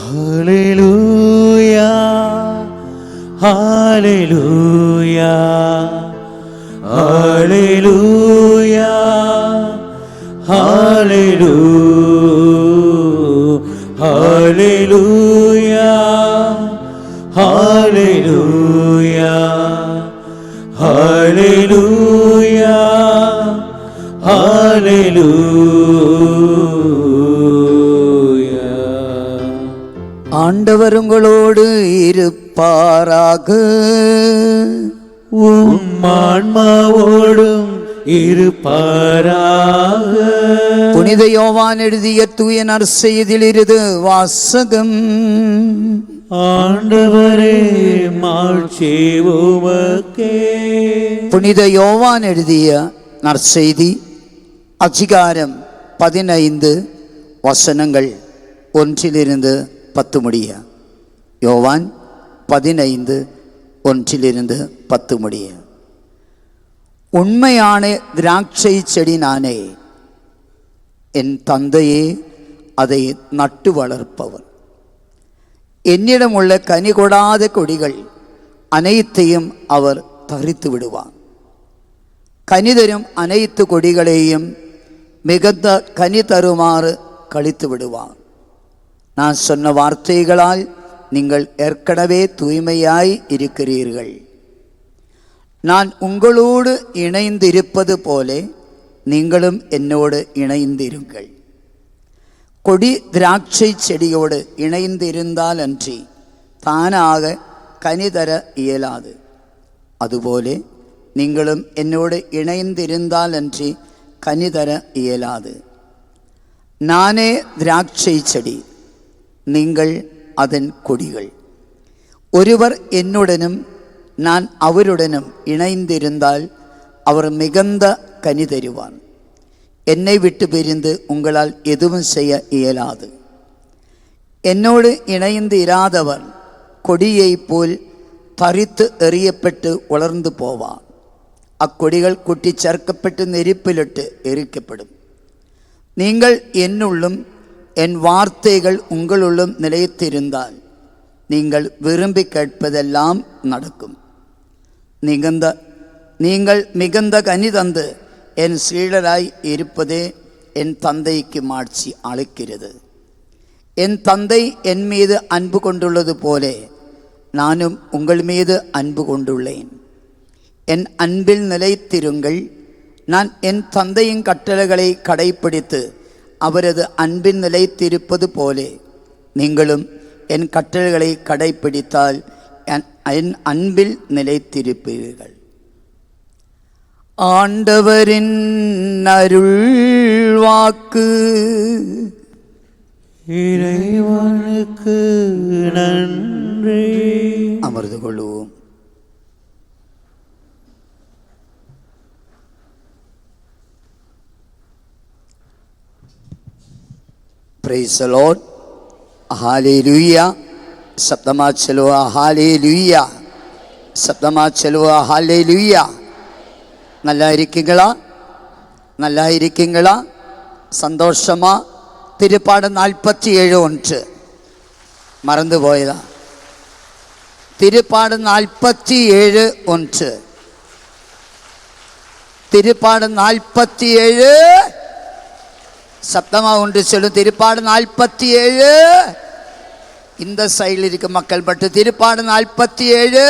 ஹல்லேலூயா ஹல்லேலூயா ஹல்லேலூயா ஹல்லேலூயா ஹல்லேலூயா ஹல்லேலூயா ஹல்லேலூயா. ஆண்டவர் உங்களோடு இருப்பாராக. உம் ஆன்மாவோடும் இருப்பாராக. புனித யோவான் எழுதிய தூய நற்செய்தியிலிருந்து வாசகம். ஆண்டவரே மாட்சி உமக்கே. புனித யோவான் எழுதிய நற்செய்தி அதிகாரம் 15 வசனங்கள் 1-10 முடிய. யோவான் 15 1-10 முடிய. உண்மையான திராட்சை செடி நானே, என் தந்தையே அதை நட்டு வளர்ப்பவர். என்னிடம் உள்ள கனி கொடாத கொடிகள் அனைத்தையும் அவர் தரித்து விடுவார். கனி தரும் அனைத்து கொடிகளையும் மிகுந்த கனி தருமாறு கழித்து விடுவார். நான் சொன்ன வார்த்தைகளால் நீங்கள் ஏற்கனவே தூய்மையாய் இருக்கிறீர்கள். நான் உங்களோடு இணைந்திருப்பது போல நீங்களும் என்னோடு இணைந்திருங்கள். கொடி திராட்சை செடியோடு இணைந்திருந்தால் அன்றி தானாக கனி தர இயலாது. அதுபோல நீங்களும் என்னோடு இணைந்திருந்தால் அன்றி கனி தர இயலாது. நானே திராட்சை செடி, நீங்கள் அதன் கொடிகள். ஒருவர் என்னுடனும் நான் அவருடனும் இணைந்திருந்தால் அவர் மிகுந்த கனி தருவார். என்னை விட்டு பிரிந்து உங்களால் எதுவும் செய்ய இயலாது. என்னோடு இணைந்து இராதவர் கொடியைப் போல் பறித்து எறியப்பட்டு உலர்ந்து போவார். அக்கொடிகள் குட்டி சேர்க்கப்பட்டு நெருப்பிலிட்டு எரிக்கப்படும். நீங்கள் என்னுள்ளும் என் வார்த்தைகள் உங்களுள்ளும் நிலைத்திருந்தால் நீங்கள் விரும்பி கேட்பதெல்லாம் நடக்கும். நீங்கள் மிகுந்த கனி தந்து என் சீடராய் இருப்பதே என் தந்தைக்கு மாட்சி அளிக்கிறது. என் தந்தை என் மீது அன்பு கொண்டுள்ளது போல நானும் உங்கள் மீது அன்பு கொண்டுள்ளேன். என் அன்பில் நிலைத்திருங்கள். நான் என் தந்தையின் கட்டளைகளை கடைப்பிடித்து அவரது அன்பில் நிலைத்திருப்பது போல நீங்களும் என் கட்டளைகளை கடைப்பிடித்தால் என் அன்பில் நிலைத்திருப்பீர்கள். ஆண்டவரின் அருள் வாக்கு. இறைவனுக்கு நன்றி. அமர்ந்து கொள்வோம். Praise the Lord. Hallelujah. சப்தமா சொல்லுவா ஹalleluya. சப்தமா சொல்லுவா ஹalleluya. நல்லா இருக்கீங்களா? நல்லா இருக்கீங்களா? சந்தோஷமா? திருப்பாடு 47:1 மறந்து போயதா? திருப்பாடு 47:1. திருப்பாடு 47 சப்தமா ஒன்று சொல்லும். திருப்பாடு 47. இந்த சைடில் இருக்க மக்கள் பட்டு திருப்பாடு 47.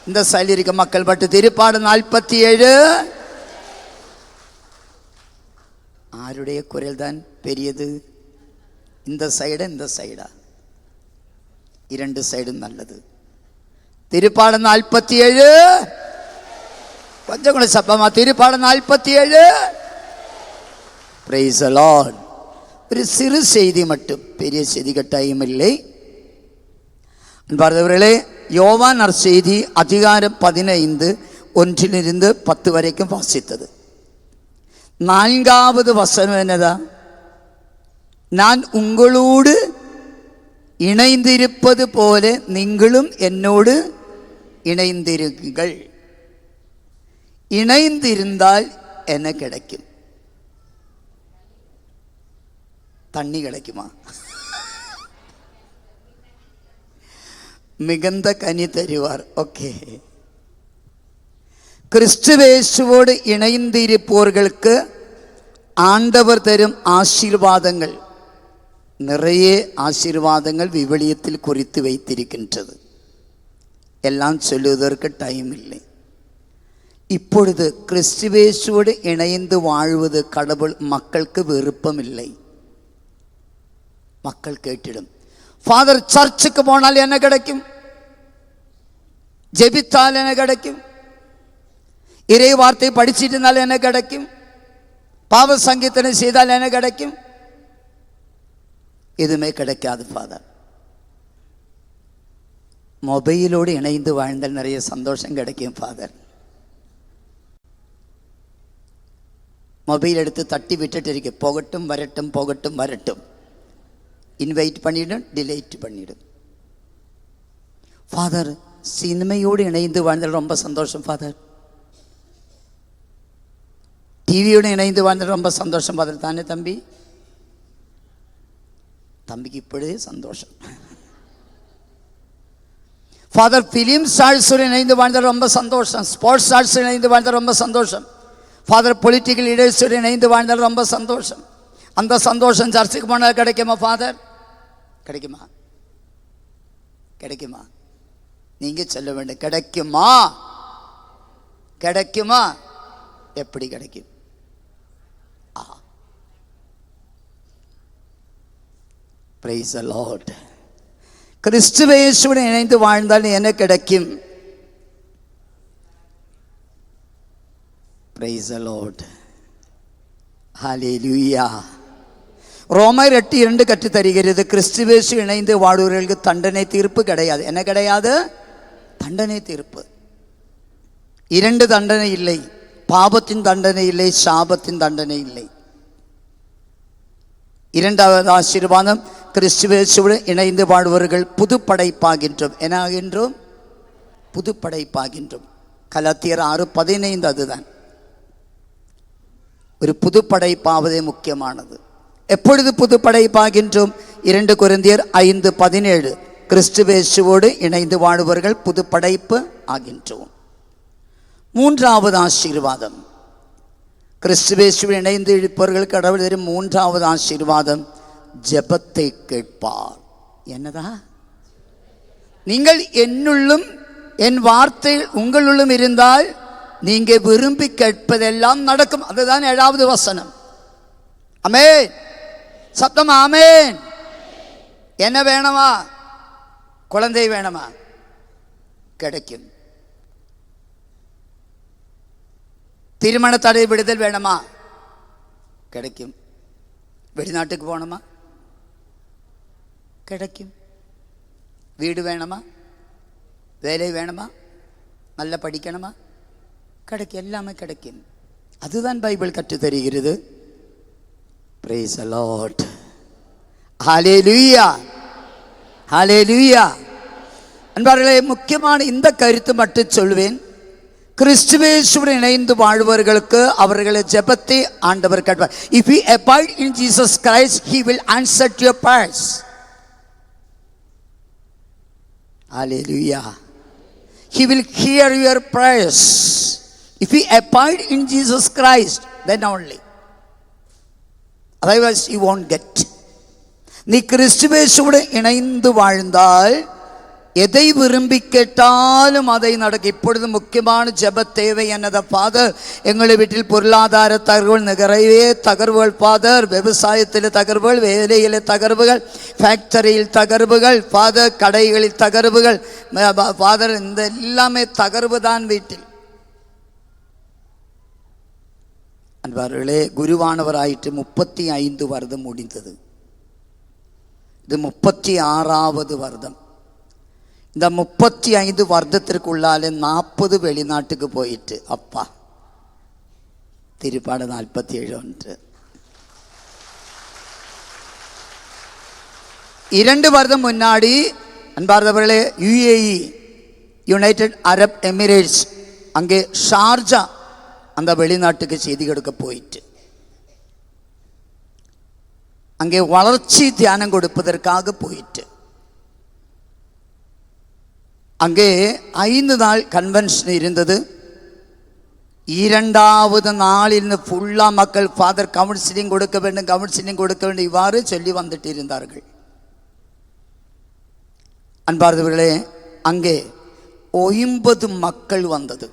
இந்த சைடில் இருக்க மக்கள் பட்டு திருப்பாடு 47. ஆருடைய குரல் தான் பெரியது? இந்த சைடா இந்த சைடா? இரண்டு சைடும் நல்லது. திருப்பாடு 47. கொஞ்சம் கூட சப்பமா. திருப்பாடு 47. Praise the Lord. ஒரு சிறு செய்தி மட்டும், பெரிய செய்தி கட்டாயம் இல்லை. அன்பார்ந்தவர்களே, யோவான் நற்செய்தி அதிகாரம் 15 1-10 வரைக்கும் வாசித்தது. 4வது வசனம் என்னதா? நான் உங்களோடு இணைந்திருப்பது போல நீங்களும் என்னோடு இணைந்திருங்கள். இணைந்திருந்தால் என்ன கிடைக்கும்? தண்ணி கிடைக்குமா? மிகுந்த கனி தருவார். ஓகே, கிறிஸ்துவேசுவோடு இணைந்திருப்போர்களுக்கு ஆண்டவர் தரும் ஆசீர்வாதங்கள், நிறைய ஆசீர்வாதங்கள் விவிலியத்தில் குறித்து வைத்திருக்கின்றது. எல்லாம் சொல்லுவதற்கு டைம் இல்லை. இப்பொழுது கிறிஸ்துவேசுவோடு இணைந்து வாழ்வது கடவுள் மக்களுக்கு விருப்பமில்லை. மக்கள் கேட்டிடும், ஃபாதர் சர்ச்சுக்கு போனால் என்ன கிடைக்கும், ஜெபித்தால் என்ன கிடைக்கும், இறை வார்த்தை படிச்சிட்டு இருந்தால் என்ன கிடைக்கும், பாவ சங்கீர்த்தனை செய்தால் என்ன கிடைக்கும்? எதுவுமே கிடைக்காது ஃபாதர். மொபைலோடு இணைந்து வாழ்ந்தால் நிறைய சந்தோஷம் கிடைக்கும் ஃபாதர். மொபைல் எடுத்து தட்டி விட்டுட்டு இருக்கு, போகட்டும் வரட்டும் போகட்டும் வரட்டும், இன்வைட் பண்ணிடும், டிலேட் பண்ணிடும். ஃபாதர் சினிமையோடு இணைந்து வாழ்ந்தால் ரொம்ப சந்தோஷம் ஃபாதர். டிவியோடு இணைந்து வாழ்ந்தால் ரொம்ப சந்தோஷம் ஃபாதர். தானே தம்பி? தம்பிக்கு இப்பொழுதே சந்தோஷம் ஃபாதர். ஃபிலிம் ஸ்டார்ஸோடு இணைந்து வாழ்ந்தால் ரொம்ப சந்தோஷம். ஸ்போர்ட்ஸ் ஸ்டார்ஸ் இணைந்து வாழ்ந்தால் ரொம்ப சந்தோஷம் ஃபாதர். பொலிட்டிக்கல் லீடர்ஸோடு இணைந்து வாழ்ந்தால் ரொம்ப சந்தோஷம். அந்த சந்தோஷம் சர்ச்சுக்கு போனால் கிடைக்குமா ஃபாதர்? கிடைக்குமா? கிடைக்குமா? நீங்க சொல்ல வேண்டும், கிடைக்குமா? கிடைக்குமா? எப்படி கிடைக்கும்? Praise the Lord. கிறிஸ்துவேசுடன் இணைந்து வாழ்ந்தால் என்ன கிடைக்கும்? Praise the Lord. Hallelujah. ரோமர் 8:2 கற்று தருகிறது, கிறிஸ்துவேசு இணைந்து வாழ்வர்களுக்கு தண்டனை தீர்ப்பு கிடையாது. என்ன கிடையாது? தண்டனை தீர்ப்பு. 2 தண்டனை இல்லை, பாவத்தின் தண்டனை இல்லை, சாபத்தின் தண்டனை இல்லை. 2வது ஆசீர்வாதம், கிறிஸ்துவேசுடன் இணைந்து வாழ்வர்கள் புது படைப்பாகின்றோம். என்ன ஆகின்றோம்? புது படைப்பாகின்றோம். கலாத்தியர் 6:15 அதுதான். ஒரு புது படைப்பாவதே முக்கியமானது. எப்பொழுது புது படைப்பாகின்றோம்? 2 கொரிந்தியர் 5:17, கிறிஸ்துவேசுவோடு இணைந்து வாழ்வர்கள் புது படைப்பு ஆகின்றோம். 3வது ஆசீர்வாதம், கிறிஸ்துவேசுவோடு இணைந்து இருப்பவர்கள் கடவுள் தரும் 3வது ஆசீர்வாதம், ஜெபத்தை கேட்பார். என்னதா? நீங்கள் என்னுள்ளும் என் வார்த்தை உங்களுள்ளும் இருந்தால் நீங்க விரும்பி கேட்பதெல்லாம் நடக்கும். அதுதான் 7வது வசனம். ஆமென். சத்தம் ஆமென். என்ன வேணுமா? குழந்தை வேணுமா? கிடைக்கும். திருமண தடை விடுதல் வேணுமா? கிடைக்கும். வெளிநாட்டுக்கு போகணுமா? கிடைக்கும். வீடு வேணுமா? வேலை வேணுமா? நல்லா படிக்கணுமா? கிடைக்கும். எல்லாமே கிடைக்கும். அதுதான் பைபிள் கற்று தருகிறது. Praise the Lord. Hallelujah. Hallelujah. அன்பார்களே, முக்கியமான இந்த கருத்து மட்டும் சொல்வேன். கிறிஸ்துவேசுவுடன் இணைந்து வாழ்வர்களுக்கு அவர்களை ஜெபத்தை ஆண்டவர் கேட்பார். If you abide in Jesus Christ, he will answer your prayers. Hallelujah. He will hear your prayers. If you abide in Jesus Christ, then only. Otherwise you won't get. நீ கிறிஸ்துவேசுவுடன் இணைந்து வாழ்ந்தால் எதை விரும்பி கேட்டாலும் அதை நடக்கும். இப்பொழுது முக்கியமான ஜெப தேவை என்னது ஃபாதர்? எங்களை வீட்டில் பொருளாதார தகர்வுகள், நிறைய தகர்வுகள் ஃபாதர். விவசாயத்தில் தகர்வுகள், வேலையில் தகர்வுகள், ஃபேக்டரியில் தகர்வுகள் ஃபாதர், கடைகளில் தகர்வுகள் ஃபாதர். இந்த எல்லாமே தகர்வு தான் வீட்டில். அன்பார்களே, குருவானவராயிற்று 35 வருடம் முடிந்தது. இது 36வது வருடம். இந்த 35 வருடத்திற்குள்ளாலே 40 வெளிநாட்டுக்கு போயிட்டு. அப்பா, திருப்பாடு 47. 2 வருடம் முன்னாடி அன்பார்ந்தவர்களே, UAE, யுனைடெட் அரப் எமிரேட்ஸ், அங்கே ஷார்ஜா, அந்த வெளிநாட்டுக்கு செய்தி கொடுக்க போயிட்டு அங்கே வளர்ச்சி தியானம் கொடுப்பதற்காக போயிட்டு அங்கே 5 நாள் கன்வென்ஷன் இருந்தது. 2வது நாளில் ஃபுல்லா மக்கள் ஃபாதர் கவுன்சிலிங் கொடுக்க வேண்டும் இவ்வாறு சொல்லி வந்துட்டு இருந்தார்கள். அன்பார்ந்தவர்களே, அங்கே 50 மக்கள் வந்தது.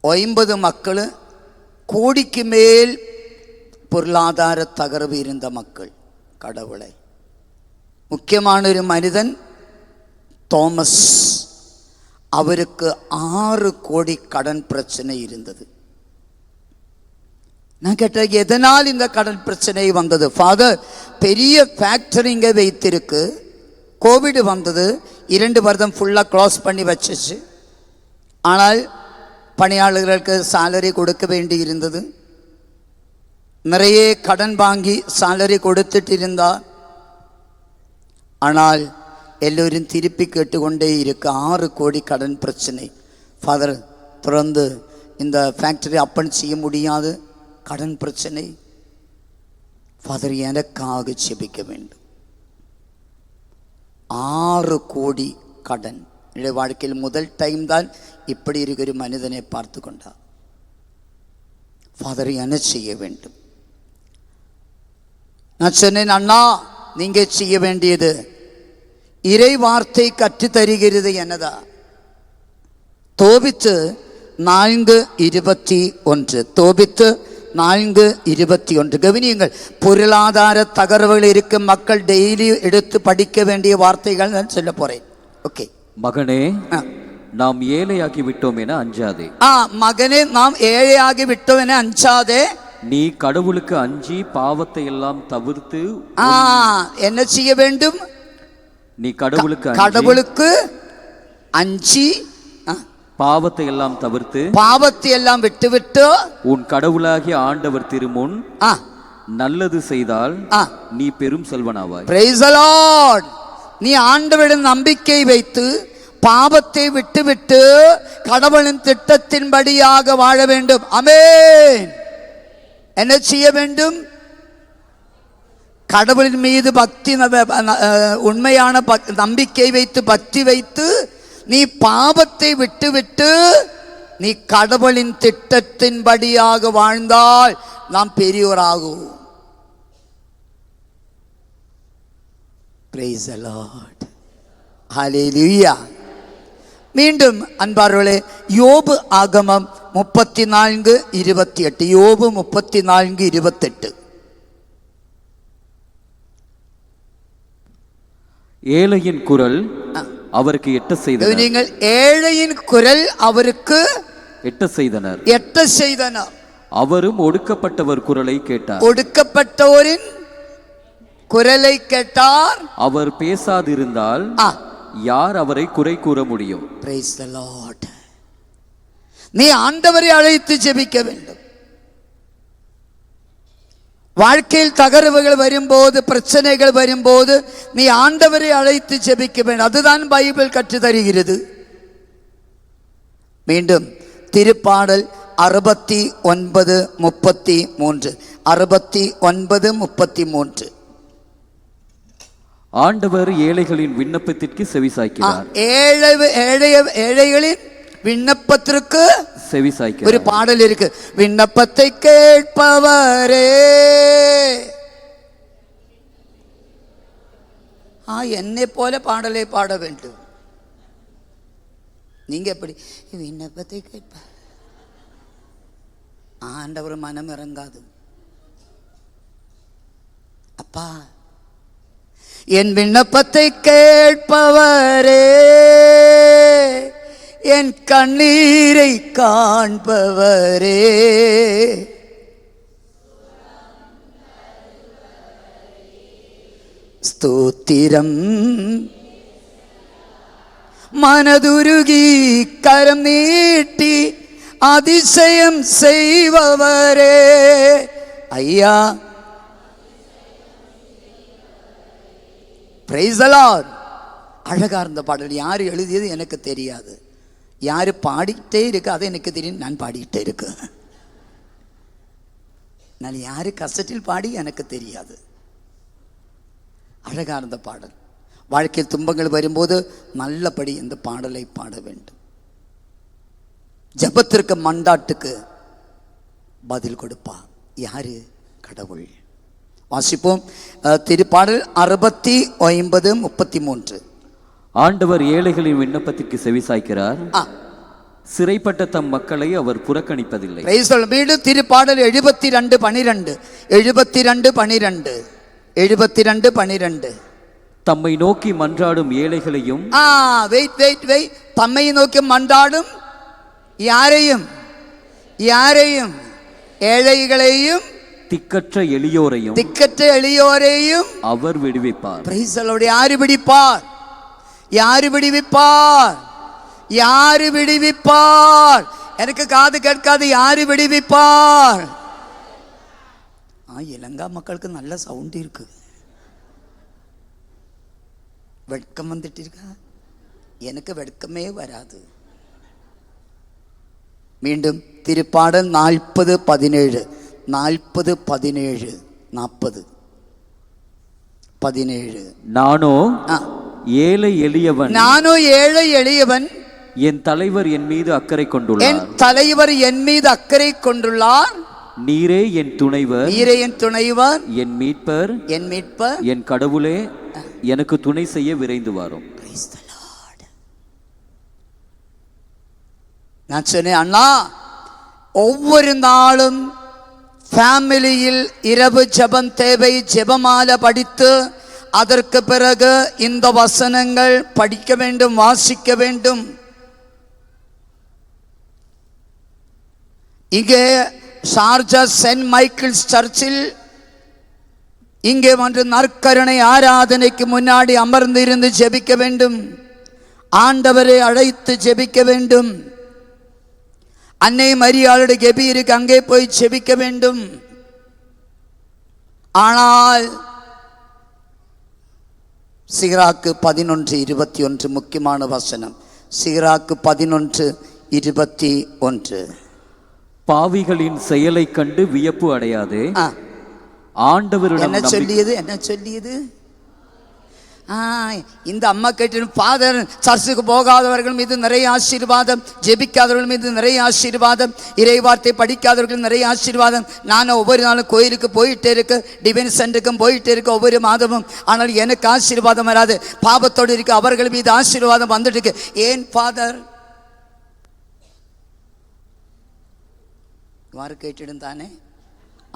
50 மக்கள், கோடிக்கு மேல் பொருளாதார தகர்வு இருந்த மக்கள். கடவுளை, முக்கியமான ஒரு மனிதன் தோமஸ், அவருக்கு 6 கோடி கடன் பிரச்சனை இருந்தது. நான் கேட்டேன், எதனால் இந்த கடன் பிரச்சனை வந்தது? ஃபாதர், பெரிய ஃபேக்டரி இங்கே வைத்திருக்கு, கோவிட் வந்தது, 2 வருடம் ஃபுல்லாக க்ளோஸ் பண்ணி வச்சிச்சு. ஆனால் பணியாளர்களுக்கு சாலரி கொடுக்க வேண்டி இருந்தது. நிறைய கடன் வாங்கி சாலரி கொடுத்துட்டு இருந்தார். ஆனால் எல்லோரும் திருப்பி கேட்டுக்கொண்டே இருக்கு, 6 கோடி கடன் பிரச்சனை. ஃபாதர், தொடர்ந்து இந்த ஃபேக்டரி அப்பன் செய்ய முடியாது, கடன் பிரச்சனை. ஃபாதர், எனக்காக செபிக்க வேண்டும். 6 கோடி கடன். என்னுடைய வாழ்க்கையில் முதல் டைம் தான் இப்படி இருக்கிற மனிதனை பார்த்து கொண்டார். ஃபாதர், என்ன செய்ய வேண்டும்? நான் சொன்னேன், அண்ணா, நீங்க செய்ய வேண்டியது இறை வார்த்தை கற்று தருகிறது என்னதா? தோபித்து 4:21. தோபித்து 4:21. கவனியுங்கள், பொருளாதார தகர்வுகள் இருக்கும் மக்கள் டெய்லி எடுத்து படிக்க வேண்டிய வார்த்தைகள் நான் சொல்ல போறேன். ஓகே. மகனே, நாம் ஏழையாகி விட்டோம் என அஞ்சாதே. மகனே, நாம் ஏழையாகி விட்டோம் என அஞ்சாதே. நீ கடவுளுக்கு அஞ்சி பாவத்தை எல்லாம் தவிர்த்து என்ன செய்ய வேண்டும்? நீ கடவுளுக்கு அஞ்சி பாவத்தை எல்லாம் தவிர்த்து பாவத்தை எல்லாம் விட்டுவிட்டு உன் கடவுளாகிய ஆண்டவர் திருமுன் நல்லது செய்தால் நீ பெரும் செல்வனாவாய். Praise the Lord. நீ ஆண்டவரிடம் நம்பிக்கை வைத்து பாவத்தை விட்டுவிட்டு கடவுளின் திட்டத்தின்படியாக வாழ வேண்டும். ஆமென். என்ன செய்ய வேண்டும்? கடவுளின் மீது பக்தி, உண்மையான நம்பிக்கை வைத்து பக்தி வைத்து நீ பாவத்தை விட்டுவிட்டு நீ கடவுளின் திட்டத்தின்படியாக வாழ்ந்தால் நாம் பெரியோராகும். Praise the Lord. Hallelujah. மீண்டும் அன்பார்களே, யோபு ஆகமம் 34:28. யோபு 34:28. ஏழையின் குரல் அவருக்கு எட்ட செய்தனர். நீங்கள் ஏழையின் குரல் அவருக்கு எட்ட செய்தனர். அவரும் ஒடுக்கப்பட்டவர் குரலை கேட்டார். ஒடுக்கப்பட்டோரின் குரலை கேட்டார். அவர் பேசாதிருந்தால் யார் அவரை குறை கூற முடியும்? Praise the Lord. நீ ஆண்டவரை அழைத்து ஜெபிக்க வேண்டும். வாழ்க்கையில் தகர்வுகள் வரும்போது, பிரச்சனைகள் வரும்போது நீ ஆண்டவரை அழைத்து ஜெபிக்க வேண்டும். அதுதான் பைபிள் கற்று தருகிறது. மீண்டும் திருப்பாடல் 69:33. 69:33. ஆண்டவர் ஏழைகளின் விண்ணப்பத்திற்கு செவிசாய்க்கிறார். ஏழைகளின் விண்ணப்பத்திற்கு செவிசாய்க்கிறார். ஒரு பாடல் இருக்கு, விண்ணப்பத்தை கேட்பவரே. என்னை போல பாடலை பாட வேண்டும். நீங்க எப்படி விண்ணப்பத்தை கேட்ப? ஆண்டவர் மனம் இறங்காது. அப்பா, என் விண்ணப்பத்தை கேட்பவரே, என் கண்ணீரை காண்பவரே, ஸ்தோத்திரம். மனதுருகி கரம் நீட்டி அதிசயம் செய்பவரே. ஐயா, Praise the Lord. அழகா இருந்த பாடல். யார் எழுதியது எனக்கு தெரியாது, யாரு பாடிக்கிட்டே இருக்கு அதை எனக்கு தெரியும். நான் பாடிக்கிட்டே இருக்கு. நான் யாரு கசட்டில் பாடி எனக்கு தெரியாது. அழகா இருந்த பாடல். வாழ்க்கையில் துன்பங்கள் வரும்போது நல்லபடி இந்த பாடலை பாட வேண்டும். ஜெபத்திற்கு மண்டாட்டுக்கு பதில் கொடுப்பா யாரு? கடவுள். வாசிப்போம் திருப்பாடல் 69:33. ஆண்டவர் ஏழைகளின் விண்ணப்பத்திற்கு செவிசாய்க்கிறார், சிறைப்பட்ட தம் மக்களை அவர் புறக்கணிப்பதில்லை. வீடு திருப்பாடல் 72:12. தம்மை நோக்கி மன்றாடும் ஏழைகளையும் தம்மை நோக்கி மன்றாடும் யாரையும் ஏழைகளையும் திக்கற்ற எளியோரையும் அவர் விடுவிப்பார். யாரு விடுவிப்பார்? எனக்கு காது கேட்காது. யாரு விடுவிப்பார்? இலங்கா மக்களுக்கு நல்ல சவுண்ட் இருக்கு. வெட்கம் வந்துட்டு இருக்கா? எனக்கு வெட்கமே வராது. மீண்டும் திருப்பாடல் 40:17. 40:17. நானோ ஏழை எளியவன், என் தலைவர் என் மீது அக்கறை கொண்டுள்ளார். நீரே என் துணைவர், என் மீட்பர், என் கடவுளே, எனக்கு துணை செய்ய விரைந்து வாரும். நான் சொன்னேன், அண்ணா ஒவ்வொரு நாளும் ஃபேமிலியில் இரவு ஜெபம் தேவை. ஜெபமாலை படித்து அதற்கு பிறகு இந்த வசனங்கள் படிக்க வேண்டும், வாசிக்க வேண்டும். இங்கே ஷார்ஜா சென்ட் மைக்கேல்ஸ் சர்ச்சில் இங்கே வந்து நற்கருணை ஆராதனைக்கு முன்னாடி அமர்ந்து இருந்து ஜெபிக்க வேண்டும். ஆண்டவரை அழைத்து ஜெபிக்க வேண்டும். அன்னை மரியாளுடைய கெபி இருக்கு, அங்கே போய் ஜெபிக்க வேண்டும். ஆனால் சிராக்கு 11:21 முக்கியமான வசனம். சிராக்கு 11:21. பாவிகளின் செயலை கண்டு வியப்பு அடையாதே, ஆண்டவரிடம் என்ன சொல்லியது? இந்த அம்மா கேட்டு, ஃபாதர் சர்ச்சுக்கு போகாதவர்கள் மீது நிறைய ஆசீர்வாதம், ஜெபிக்காதவர்கள் மீது நிறைய ஆசீர்வாதம், இறைவார்த்தை படிக்காதவர்கள் நிறைய ஆசீர்வாதம். நானும் ஒவ்வொரு நாளும் கோயிலுக்கு போயிட்டே இருக்கு, டிவைன் சென்டருக்கும் போயிட்டே இருக்கு ஒவ்வொரு மாதமும். ஆனால் எனக்கு ஆசீர்வாதம் வராது. பாவத்தோடு இருக்கு, அவர்கள் மீது ஆசீர்வாதம் வந்துட்டு இருக்கு. ஏன் ஃபாதர்? இவ்வாறு கேட்டிடும் தானே.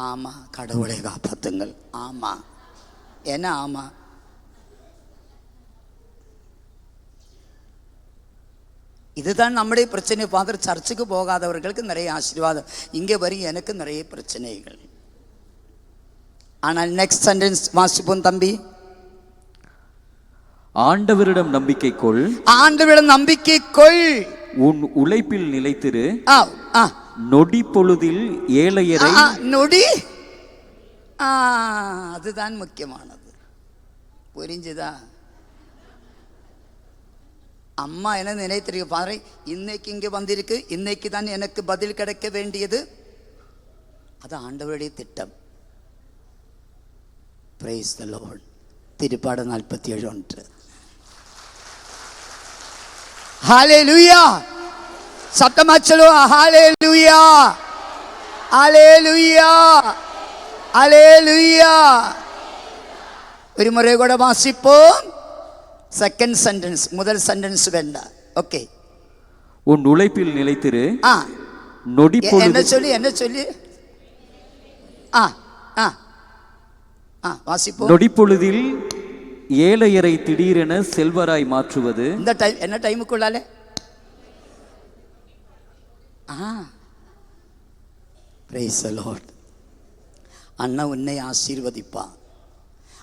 ஆமா, கடவுளை காப்பாத்துங்கள். ஆமா, என்ன? ஆமா, இதுதான் நம்முடைய பிரச்சனை. ஃபாதர் சர்ச்சுக்கு போகாதவர்களுக்கு நிறைய ஆசீர்வாதம், இங்கே வரும் எனக்கு நிறைய பிரச்சனைகள். ஆனால் நெக்ஸ்ட் சென்டென்ஸ் வாசிப்போம் தம்பி. ஆண்டவரிடம் நம்பிக்கை கொள், உன் உழைப்பில் நிலைத்திரு, நொடி பொழுதில் ஏழையரை. நொடி, அதுதான் முக்கியமானது. புரிஞ்சுதா? அம்மா என்ன நினைத்திருக்கு பாரு, இன்னைக்கு இங்கே வந்திருக்கு, இன்னைக்கு தான் எனக்கு பதில் கிடைக்க வேண்டியது. அது ஆண்டவருடைய திட்டம். Praise the Lord. திருப்பாடல் 47:1. ஹalleluya. சத்தமா சொல்லுங்க, ஹalleluya, ஹalleluya, ஹalleluya. ஒரு முறை கூட வாசிப்போம். செகண்ட் சென்டென்ஸ், முதல் சென்டென்ஸ் வேண்டாம். ஓகே. உன் உழைப்பில் நிலைத்திரு, நொடி பொழுதில். என்ன சொல்லி வாசிப்போம். நொடி பொழுதில் ஏழையரை திடீரென செல்வராய் மாற்றுவது. இந்த டைம் என்ன டைமுக்குள்ளாலே? Praise the Lord. அண்ணா உன்னை ஆசீர்வதிப்பா.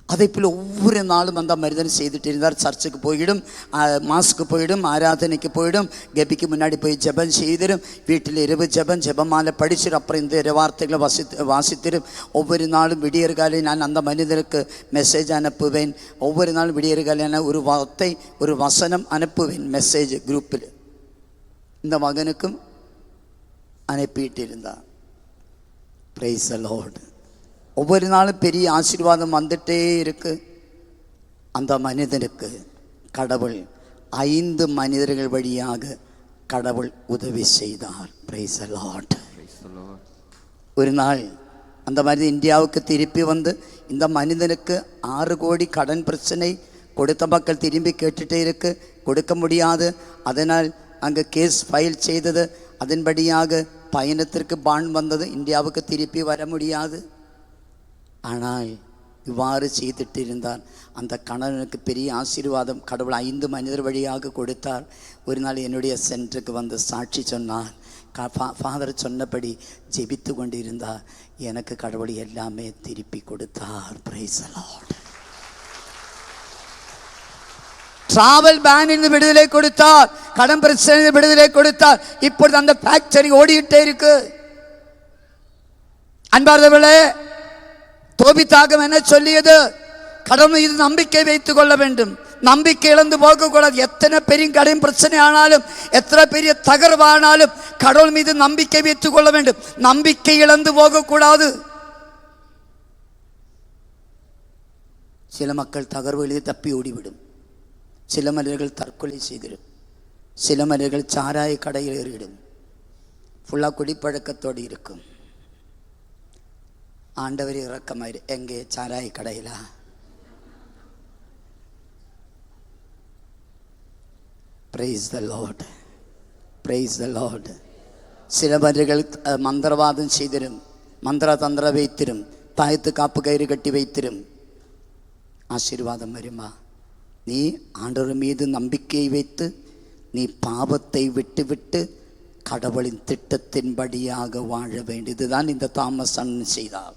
அதை போல் ஒவ்வொரு நாளும் அந்த மனிதன் செய்துட்டு இருந்தார். சர்ச்சுக்கு போயிடும், மாஸ்க்கு போயிடும், ஆராதனைக்கு போயிடும், கெபிக்கு முன்னாடி போய் ஜெபம் செய்திடும், வீட்டில் இரவு ஜெபமாலை படிச்சிடும், அப்புறம் இந்த வார்த்தைகளை வாசித்திடும். ஒவ்வொரு நாளும் விடியற்காலை நான் அந்த மனிதனுக்கு மெசேஜ் அனுப்புவேன். ஒவ்வொரு நாளும் விடியற்காலையான ஒரு வார்த்தை, ஒரு வசனம் அனுப்புவேன் மெசேஜ் குரூப்பில். இந்த மகனுக்கும் அனுப்பிட்டு இருந்தார். Praise the Lord. ஒவ்வொரு நாளும் பெரிய ஆசீர்வாதம் வந்துட்டே இருக்கு. அந்த மனிதனுக்கு கடவுள் 5 மனிதர்கள் வழியாக கடவுள் உதவி செய்தார். Praise the Lord. ஒரு நாள் அந்த மனிதன் இந்தியாவுக்கு திருப்பி வந்து இந்த மனிதனுக்கு 6 கோடி கடன் பிரச்சனை, கொடுத்த மக்கள் திரும்பி கேட்டுட்டே இருக்கு, கொடுக்க முடியாது. அதனால் அங்கே கேஸ் ஃபைல் செய்தது, அதன்படியாக பயணத்திற்கு பாண்ட் வந்தது, இந்தியாவுக்கு திருப்பி வர முடியாது. ஆனால் இவ்வாறு செய்துட்டு இருந்தார். அந்த கணவனுக்கு பெரிய ஆசீர்வாதம் கடவுள் 5 மனிதர் வழியாக கொடுத்தார். ஒரு நாள் என்னுடைய சென்டருக்கு வந்து சாட்சி சொன்னார். ஃபாதர் சொன்னபடி ஜெபித்து கொண்டிருந்தார். எனக்கு கடவுள் எல்லாமே திருப்பி கொடுத்தார். Praise the Lord. டிராவல் பேனிலிருந்து விடுதலை கொடுத்தார், கடன் பிரச்சனை விடுதலை கொடுத்தார். இப்பொழுது அந்த ஃபேக்டரி ஓடிட்டே இருக்கு. அன்பார்ந்தவர்களே, தோபித்தாகம் என்ன சொல்லியது? கடவுள் மீது நம்பிக்கை வைத்துக் கொள்ள வேண்டும், நம்பிக்கை இழந்து போகக்கூடாது. எத்தனை பெரிய கடன் பிரச்சனை ஆனாலும், எத்தனை பெரிய தகர்வானாலும் கடவுள் மீது நம்பிக்கை வைத்துக் கொள்ள வேண்டும், நம்பிக்கை இழந்து போகக்கூடாது. சில மக்கள் தகர்வுகளில் தப்பி ஓடிவிடும், சில மனிதர்கள் தற்கொலை செய்திடும், சில மனிதர்கள் சாராய கடையில் ஏறிடும், ஃபுல்லாக குடிப்பழக்கத்தோடு இருக்கும். ஆண்டவர் இறக்கமாயிரு, எங்கே? சாராய கடையிலா? Praise the Lord. Praise the Lord. சில மனிதர்கள் மந்திரவாதம் செய்திடும், மந்திர தந்திர வைத்திடும், தாயத்து காப்பு கயிறு கட்டி வைத்திடும். ஆசீர்வாதம் வருமா? நீ ஆண்டவர் மீது நம்பிக்கையை வைத்து நீ பாவத்தை விட்டு கடவுளின் திட்டத்தின்படியாக வாழ வேண்டியதுதான் இந்த தாமஸ் அண்ணன் செய்தார்.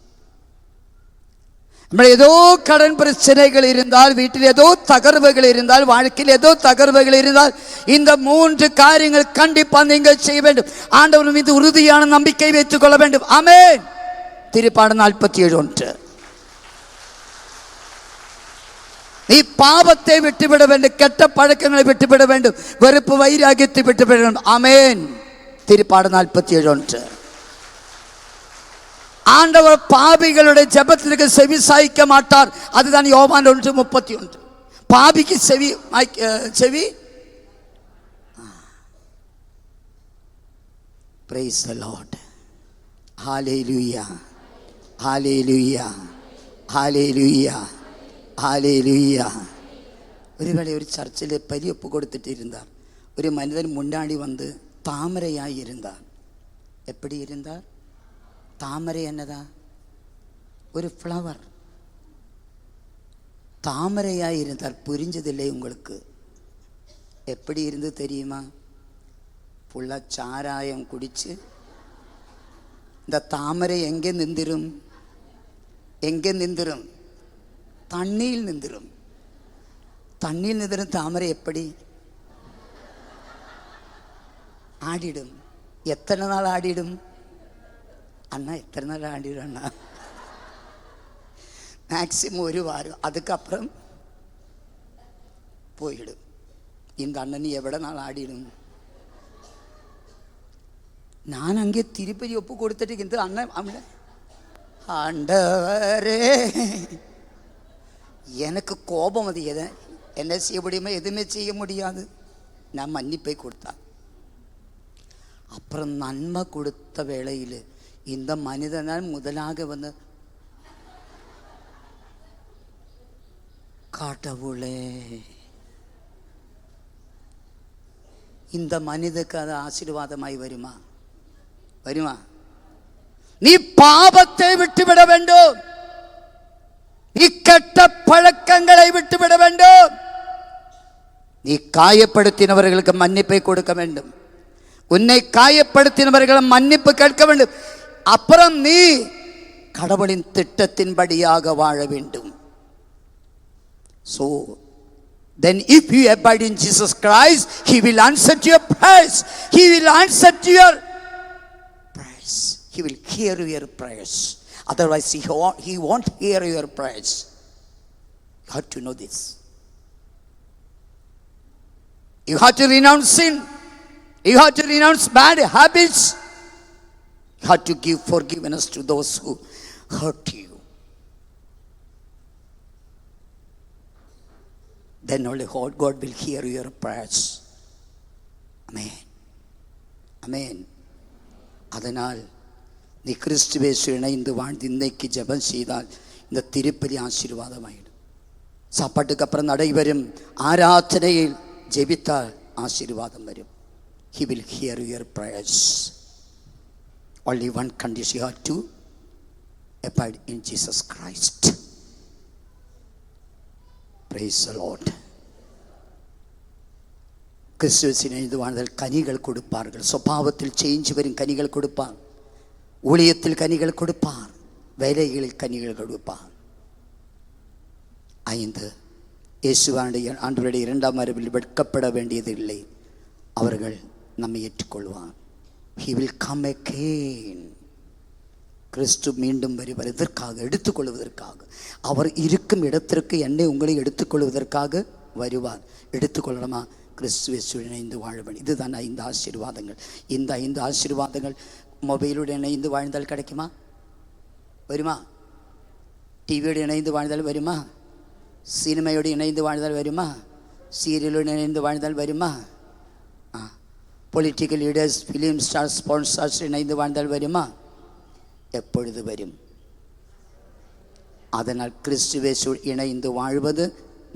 ஏதோ கடன் பிரச்சனைகள் இருந்தால், வீட்டில் ஏதோ தகர்வுகள் இருந்தால், வாழ்க்கையில் ஏதோ தகர்வுகள் இருந்தால், இந்த 3 காரியங்கள் கண்டிப்பாக நீங்கள் செய்ய வேண்டும். ஆண்டவர் மீது உறுதியான நம்பிக்கை வைத்துக் கொள்ள வேண்டும். ஆமென். திருப்பாடல் 47:1. நீ பாவத்தை விட்டுவிட வேண்டும், கெட்ட பழக்கங்களை விட்டுவிட வேண்டும், வெறுப்பு வைராகியத்தை விட்டுவிட வேண்டும். ஆமென். திருப்பாடல் 47:1. ஆண்டவர் பாவிகளுடைய ஜெபத்திற்கு செவி சாய்க்க மாட்டார். அதுதான் யோவான் 1:31. பாவிக்கு செவி. Praise the Lord. Hallelujah. Hallelujah. Hallelujah. Hallelujah. ஒருவேளை ஒரு சர்ச்சில் பலியொப்பு கொடுத்துட்டு இருந்தார். ஒரு மனிதன் முன்னாடி வந்து தாமரையாய் இருந்தார். எப்படி இருந்தார்? தாமரை என்னதா? ஒரு ஃப்ளவர். தாமரையாய் இருந்தார். புரிஞ்சதில்லை உங்களுக்கு? எப்படி இருந்து தெரியுமா? ஃபுல்லாக சாராயம் குடிச்சு இந்த தாமரை எங்கே நின்றுரும்? எங்கே நின்றுரும்? தண்ணியில் நின்றுரும். தண்ணியில் நின்றுரும் தாமரை எப்படி ஆடிடும்? எத்தனை நாள் ஆடிடும் அண்ணா? எத்தனை நாள் ஆடிடும் அண்ணா? மேக்சிமம் 1 வாரம், அதுக்கப்புறம் போயிடும். இந்த அண்ணன் எவ்வளோ நாள் ஆடிடும்? நான் அங்கே திருப்பதி ஒப்பு கொடுத்துட்டு இந்த அண்ணன் ஆண்டவரே, எனக்கு கோபம். அது என்ன செய்ய முடியுமோ? எதுவுமே செய்ய முடியாது. நான் மன்னிப்பை கொடுத்தேன். அப்புறம் நன்மை கொடுத்த வேளையில் இந்த மனிதனால் முதலாக வந்து, கடவுளே, இந்த மனிதனுக்கு அது ஆசீர்வாதமாய் வருமா? வருமா? நீ பாவத்தை விட்டுவிட வேண்டும், நீ கெட்ட பழக்கங்களை விட்டுவிட வேண்டும், நீ காயப்படுத்தினவர்களுக்கு மன்னிப்பை கொடுக்க வேண்டும், உன்னை காயப்படுத்தினவர்களை மன்னிப்பு கேட்க வேண்டும். அப்புறம் நீ கடவுளின் திட்டத்தின்படியாக வாழ வேண்டும். So then if you abide in Jesus Christ, he will answer to your prayers. He will answer to your prayers. He will hear your prayers. Otherwise he won't hear your prayers. You have to know this. You have to renounce sin. You have to renounce bad habits. You have to give forgiveness to those who hurt you. then only God will hear your prayers. Amen. Amen. அதனால் நீ கிறிஸ்துவேசு இணைந்து வாழ்ந்து இன்னைக்கு ஜெபம் செய்தால் இந்த திருப்பலி ஆசீர்வாதமாயிடும். சாப்பாட்டுக்கு அப்புறம் நடைபெறும் ஆராதனையில் ஜெபித்தால் ஆசீர்வாதம் வரும். He will hear your prayers. Only one condition, you have to abide in Jesus Christ. Praise the Lord. கிறிஸ்துவின் இணைந்து வாழ்ந்தால் கனிகள் கொடுப்பார்கள். சுபாவத்தில் சேஞ்ச் வரும் கனிகள் கொடுப்பார். ஊழியத்தில் கனிகள் கொடுப்பார். வேலைகளில் கனிகள் கொடுப்பார். 5, இயேசுவானுடைய ஆண்டவருடைய 2ஆம் வரவில் வெட்கப்பட வேண்டியதில்லை. அவர்கள் நம்மை ஏற்றுக்கொள்வார். He will come again. கிறிஸ்து மீண்டும் வருவார். இதற்காக எடுத்துக்கொள்வதற்காக, அவர் இருக்கும் இடத்திற்கு என்னை உங்களை எடுத்துக்கொள்வதற்காக வருவார். எடுத்துக்கொள்ளணுமா? கிறிஸ்துவை இணைந்து வாழ வேண்டும். இதுதான் 5 ஆசீர்வாதங்கள். இந்த 5 ஆசீர்வாதங்கள் மொபைலோடு இணைந்து வாழ்ந்தால் கிடைக்குமா? வருமா? டிவியோடு இணைந்து வாழ்ந்தால் வருமா? சினிமையோடு இணைந்து வாழ்ந்தால் வருமா? சீரியலோடு இணைந்து வாழ்ந்தால் வருமா? Political leaders, film stars, sponsors இணைந்து வாழ்ந்தால் வருமா? எப்பொழுது வரும்? அதனால் கிறிஸ்துவேசு இணைந்து வாழ்வது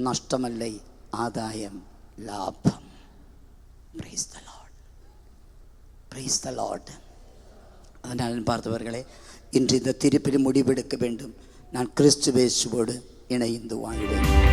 நஷ்டமல்லை, ஆதாயம், லாபம். Praise the Lord. Praise the Lord. அதனால் பார்த்தவர்களே, இன்று இந்த திருப்பலி முடிவெடுக்க வேண்டும். நான் கிறிஸ்துவேசுவோடு இணைந்து வாழ்வேன்.